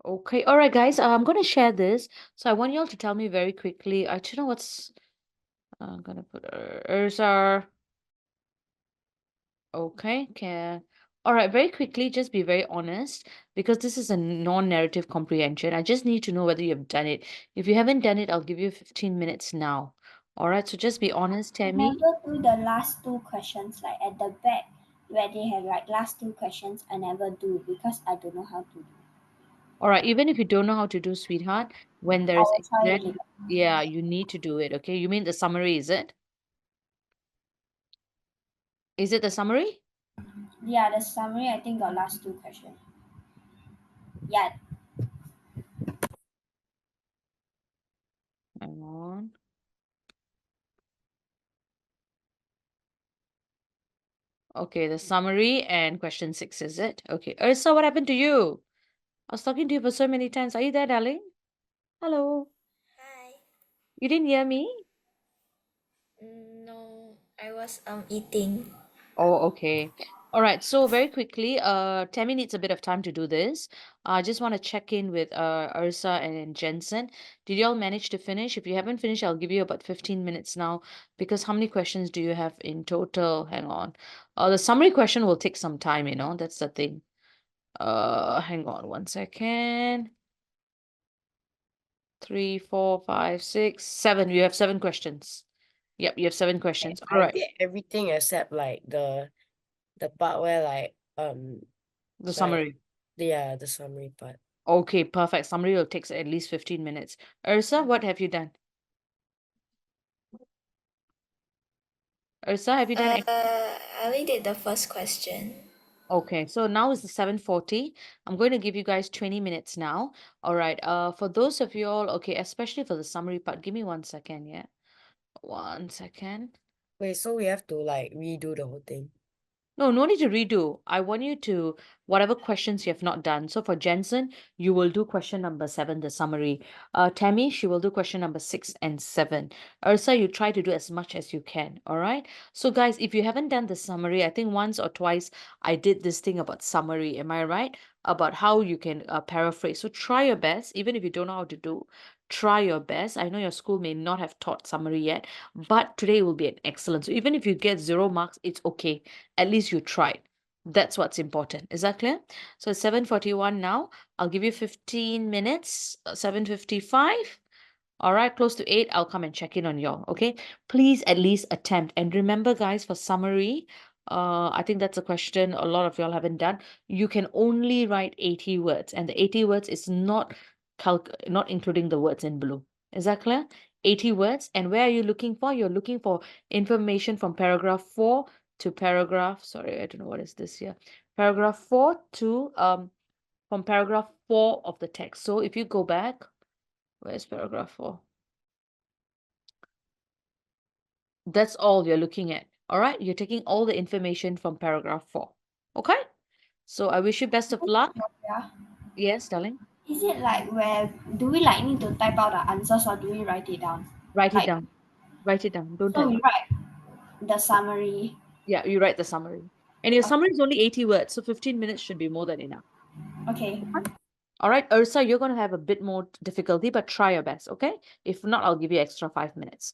Okay. All right, guys. I'm going to share this. So I want you all to tell me very quickly. I don't know what's. I'm going to put Urza. Okay. Okay. All right. Very quickly, just be very honest because this is a non-narrative comprehension. I just need to know whether you've done it. If you haven't done it, I'll give you 15 minutes now. All right. So just be honest, I Tammy. never do the last two questions, like at the back where they have like last two questions. I never do because I don't know how to do. All right. Even if you don't know how to do, sweetheart, when I there's will try it exam, later. yeah, you need to do it. Okay. You mean the summary, is it? Is it the summary? Yeah, the summary I think got last two questions. Yeah, Hang on. Okay, the summary and question 6, is it? Okay. Ursa, what happened to you? I was talking to you for so many times. Are you there, darling? Hello. Hi. You didn't hear me? No, I was eating. Oh, okay. All right. So very quickly, Tammy needs a bit of time to do this. I just want to check in with Ursa and Jensen. Did you all manage to finish? If you haven't finished, I'll give you about 15 minutes now because how many questions do you have in total? Hang on. The summary question will take some time, that's the thing. Hang on 1 second. 3, 4, 5, 6, 7. You have 7 questions. Yep, you have 7 questions. All I right. did everything except like the part where like The summary. the summary part. Okay, perfect. Summary will take at least 15 minutes. Ursa, what have you done? Ursa, have you done any? I only did the first question. Okay, so now is the 7:40. I'm going to give you guys 20 minutes now. All right. For those of you all, okay, especially for the summary part, give me 1 second, yeah. 1 second. Wait, so we have to like redo the whole thing. No, no need to redo. I want you to, whatever questions you have not done. So for Jensen, you will do question number 7, the summary. Tammy, she will do question number 6 and 7. Ursa, you try to do as much as you can. All right. So guys, if you haven't done the summary, I think once or twice I did this thing about summary. Am I right? About how you can paraphrase. So try your best, even if you don't know how to do. Try your best. I know your school may not have taught summary yet, but today will be an excellent. So even if you get 0 marks, it's okay, at least you tried. That's what's important. Is that clear? So it's 7:41 now. I'll give you 15 minutes. 7:55. All right, close to 8. I'll come and check in on y'all. Okay. Please at least attempt. And remember, guys, for summary, I think that's a question a lot of y'all haven't done. You can only write 80 words, and the 80 words is not including the words in blue. Is that clear? 80 words. And where are you looking for? You're looking for information from paragraph 4 to paragraph, sorry, I don't know what is this here. Paragraph 4 to from paragraph 4 of the text. So if you go back, where's paragraph 4? That's all you're looking at. All right, you're taking all the information from paragraph 4. Okay, so I wish you best of luck. yeah. Yes, darling. Is it like where do we like need to type out the answers or do we write it down? Write it Like down. Write it down. Don't so type we out. write the summary. Yeah, you write the summary. And your Okay. summary is only 80 words, so 15 minutes should be more than enough. Okay. All right, Ursa, you're going to have a bit more difficulty, but try your best, okay? If not, I'll give you extra 5 minutes.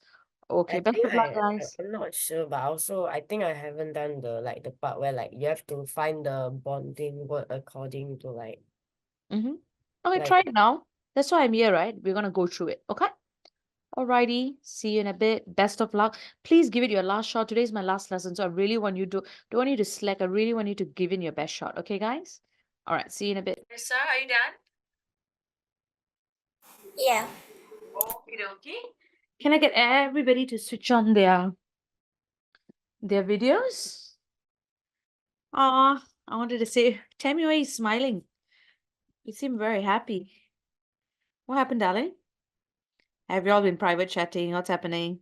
Okay, I best think of luck, guys. I'm not sure, but also I think I haven't done the part where like you have to find the bonding word according to like Mm-hmm. Okay, like try it now. That's why I'm here, right? We're going to go through it, okay? Alrighty, see you in a bit. Best of luck. Please give it your last shot. Today's my last lesson, so I really want you to don't want you to slack. I really want you to give in your best shot. Okay, guys? All right, see you in a bit. Sir, are you done? Yeah. Okay. Can I get everybody to switch on their videos? I wanted to say, Tammy, why are you smiling? You seem very happy. What happened, darling? Have you all been private chatting? What's happening?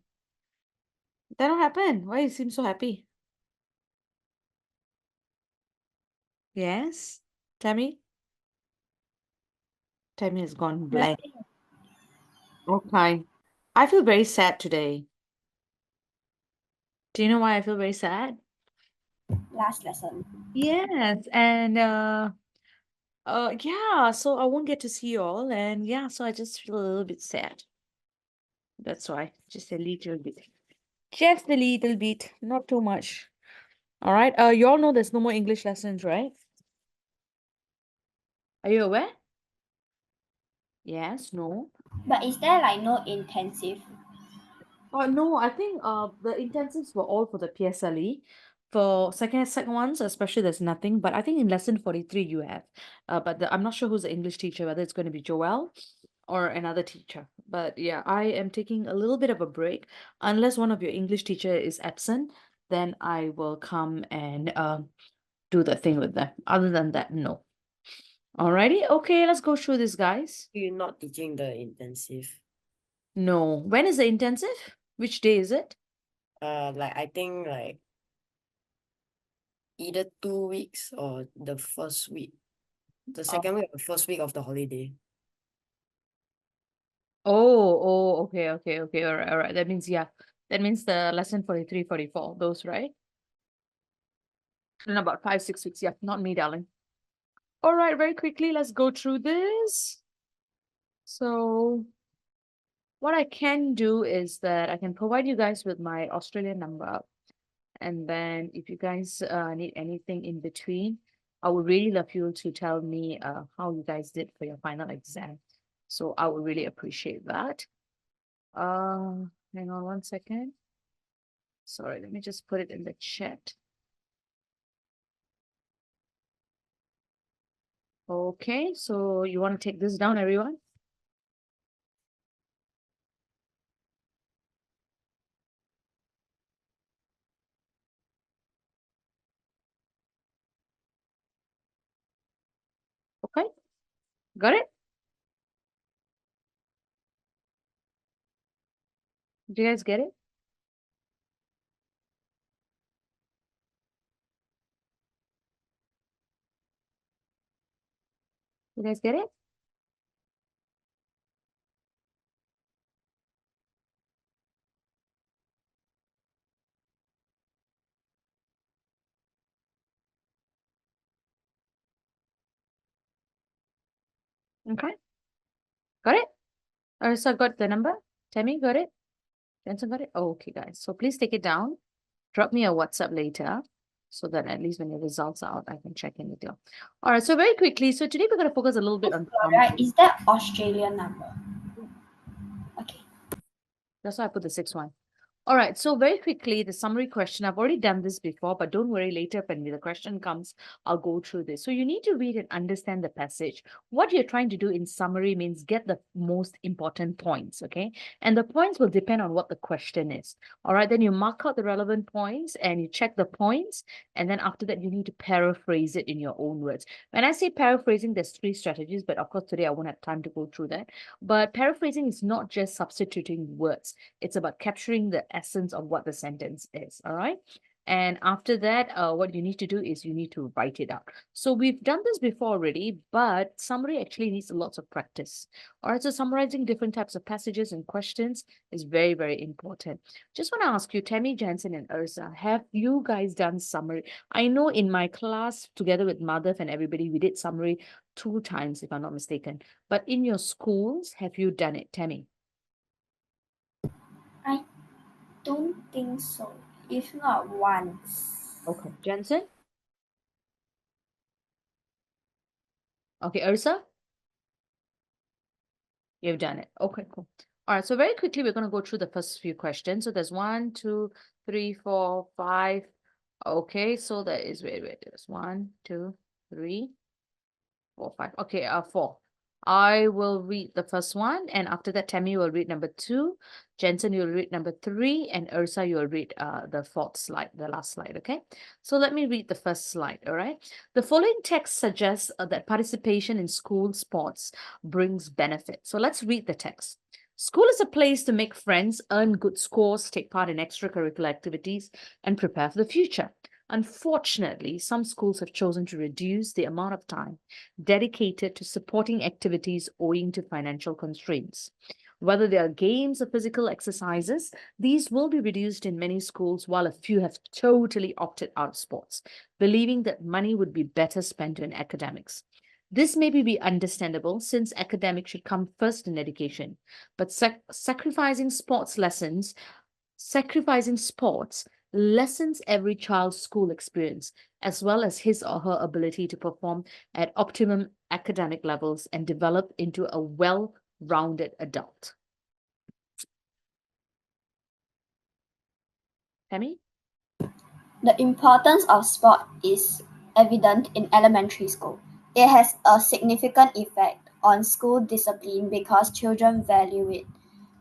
That don't happen. Why you seem so happy? Yes, Tammy? Tammy has gone blank. Nothing. Okay. I feel very sad today. Do you know why I feel very sad? Last lesson. Yes, and Yeah, so I won't get to see you all, and yeah, so I just feel a little bit sad. That's why, just a little bit. Just a little bit, not too much. All right. You all know there's no more English lessons, right? Are you aware? Yes, no. But is there like no intensive? No, I think the intensives were all for the PSLE. For second sec ones, especially, there's nothing. But I think in lesson 43 you have. I'm not sure who's the English teacher, whether it's going to be Joelle or another teacher. But yeah, I am taking a little bit of a break. Unless one of your English teacher is absent, then I will come and do the thing with them. Other than that, no. Alrighty, okay, let's go through this, guys. You're not teaching the intensive. No. When is the intensive? Which day is it? Like I think like either 2 weeks or the first week. The second week or the first week of the holiday. Okay. All right. That means, yeah. That means the lesson 43, 44, those, right? In about 5, 6 weeks. Yeah, not me, darling. All right, very quickly, let's go through this. So what I can do is that I can provide you guys with my Australian number. And then if you guys need anything in between, I would really love you to tell me how you guys did for your final exam. So I would really appreciate that. Hang on one second. Sorry, let me just put it in the chat. Okay, so you want to take this down, everyone? Okay, got it? Do you guys get it? You guys get it? Okay, got it? So got the number? Tammy, got it? Jensen got it? Okay, guys. So please take it down. Drop me a WhatsApp later so that at least when your results are out, I can check in with you. All right, so very quickly. So today we're going to focus a little bit on Right? Is that Australian number? Okay. That's why I put the 6-1. All right, so very quickly, the summary question. I've already done this before, but don't worry, later when the question comes, I'll go through this. So you need to read and understand the passage. What you're trying to do in summary means get the most important points, okay? And the points will depend on what the question is. All right, then you mark out the relevant points and you check the points. And then after that, you need to paraphrase it in your own words. When I say paraphrasing, there's 3 strategies, but of course, today I won't have time to go through that. But paraphrasing is not just substituting words. It's about capturing the essence of what the sentence is. All right. And after that, what you need to do is you need to write it out. So we've done this before already, but summary actually needs lots of practice. All right. So summarizing different types of passages and questions is very, very important. Just want to ask you, Tammy, Jansen, and Ursa, have you guys done summary? I know in my class, together with Madhav and everybody, we did summary 2 times, if I'm not mistaken. But in your schools, have you done it, Tammy? I don't think so. If not once. Okay. Jansen? Okay, Ursa? You've done it. Okay, cool. All right, so very quickly, we're going to go through the first few questions. So there's 1, 2, 3, 4, 5. Okay, so that is, wait, there's 1, 2, 3, 4, 5. Okay, 4. I will read the first one, and after that, Tammy will read number 2. Jensen, you'll read number 3, and Ursa, you'll read the 4th slide, the last slide, okay? So let me read the first slide, all right? The following text suggests that participation in school sports brings benefit. So let's read the text. School is a place to make friends, earn good scores, take part in extracurricular activities, and prepare for the future. Unfortunately, some schools have chosen to reduce the amount of time dedicated to supporting activities owing to financial constraints. Whether they are games or physical exercises, these will be reduced in many schools, while a few have totally opted out of sports, believing that money would be better spent in academics. This may be understandable since academics should come first in education, but sacrificing sports lessens every child's school experience as well as his or her ability to perform at optimum academic levels and develop into a well-rounded adult. Tammy? The importance of sport is evident in elementary school. It has a significant effect on school discipline because children value it.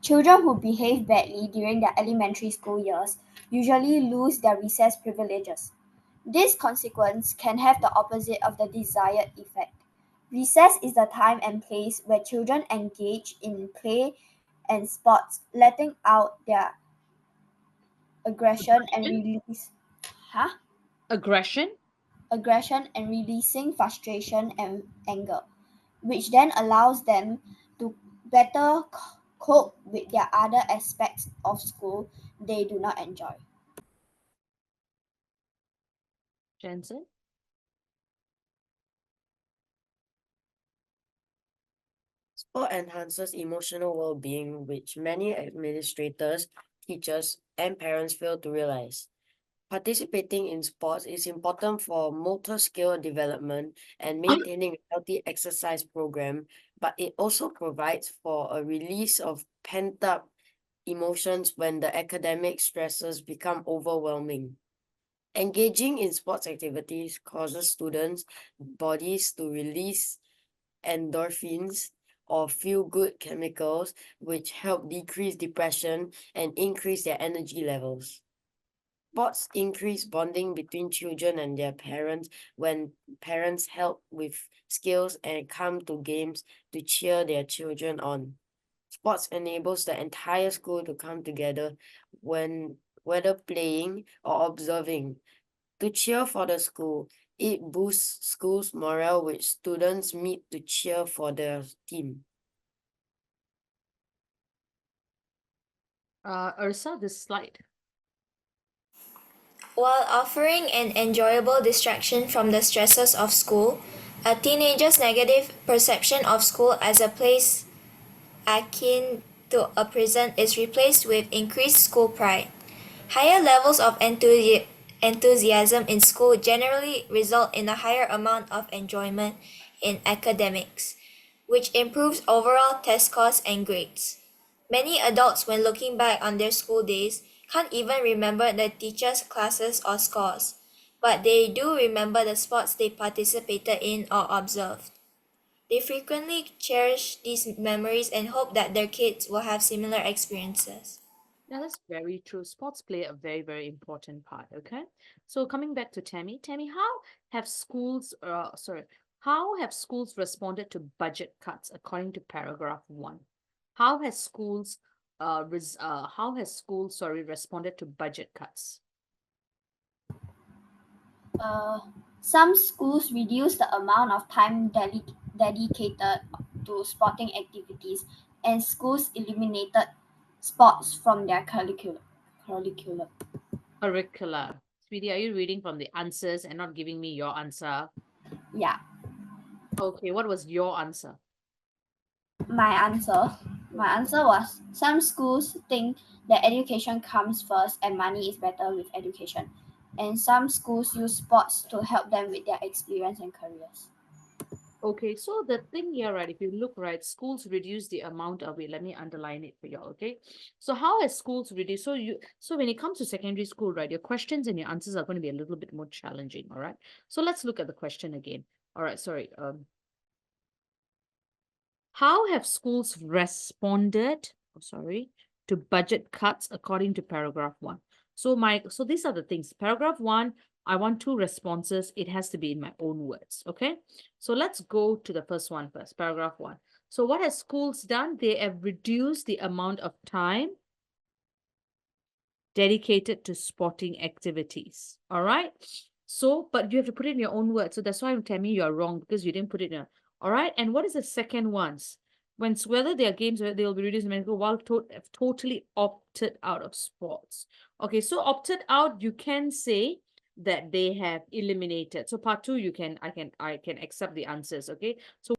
Children who behave badly during their elementary school years usually lose their recess privileges. This consequence can have the opposite of the desired effect. Recess is the time and place where children engage in play and sports, letting out their aggression and release. Huh? Aggression? Aggression and releasing frustration and anger, which then allows them to better cope with their other aspects of school they do not enjoy. Jensen? Sport enhances emotional well-being, which many administrators, teachers, and parents fail to realize. Participating in sports is important for motor skill development and maintaining a healthy exercise program, but it also provides for a release of pent-up emotions when the academic stresses become overwhelming. Engaging in sports activities causes students' bodies to release endorphins or feel-good chemicals, which help decrease depression and increase their energy levels. Sports increase bonding between children and their parents when parents help with skills and come to games to cheer their children on. Sports enables the entire school to come together when whether playing or observing to cheer for the school. It boosts school's morale, which students meet to cheer for their team. Ursa, this slide. While offering an enjoyable distraction from the stresses of school, a teenager's negative perception of school as a place akin to a prison is replaced with increased school pride. Higher levels of enthusiasm in school generally result in a higher amount of enjoyment in academics, which improves overall test scores and grades. Many adults, when looking back on their school days, can't even remember the teachers' classes or scores, but they do remember the sports they participated in or observed. They frequently cherish these memories and hope that their kids will have similar experiences. Yeah, that's very true. Sports play a very, very important part. Okay. So coming back to Tammy, how have schools responded to budget cuts according to paragraph 1? How has schools, responded to budget cuts? Uh, some schools reduce the amount of time dedicated to sporting activities, and schools eliminated sports from their curriculum. Curricula. Sweetie, are you reading from the answers and not giving me your answer? Yeah, Okay, what was your answer? my answer. My answer was some schools think that education comes first and money is better with education. And some schools use sports to help them with their experience and careers. Okay, so the thing here, right, if you look right, schools reduce the amount of it. Let me underline it for you, okay? So how has schools reduced? So when it comes to secondary school, right, your questions and your answers are going to be a little bit more challenging, all right? So let's look at the question again. All right, sorry. How have schools responded, to budget cuts according to paragraph 1? So these are the things. Paragraph 1, I want 2 responses. It has to be in my own words, okay? So let's go to the first one first, paragraph 1. So what has schools done? They have reduced the amount of time dedicated to sporting activities. All right. So, but you have to put it in your own words. So that's why I'm telling you you're wrong because you didn't put it in. All right. And what is the second ones? Whether they are games, they'll be reduced medical while have totally opted out of sports. Okay. So opted out, you can say that they have eliminated. So part two, I can accept the answers. Okay. So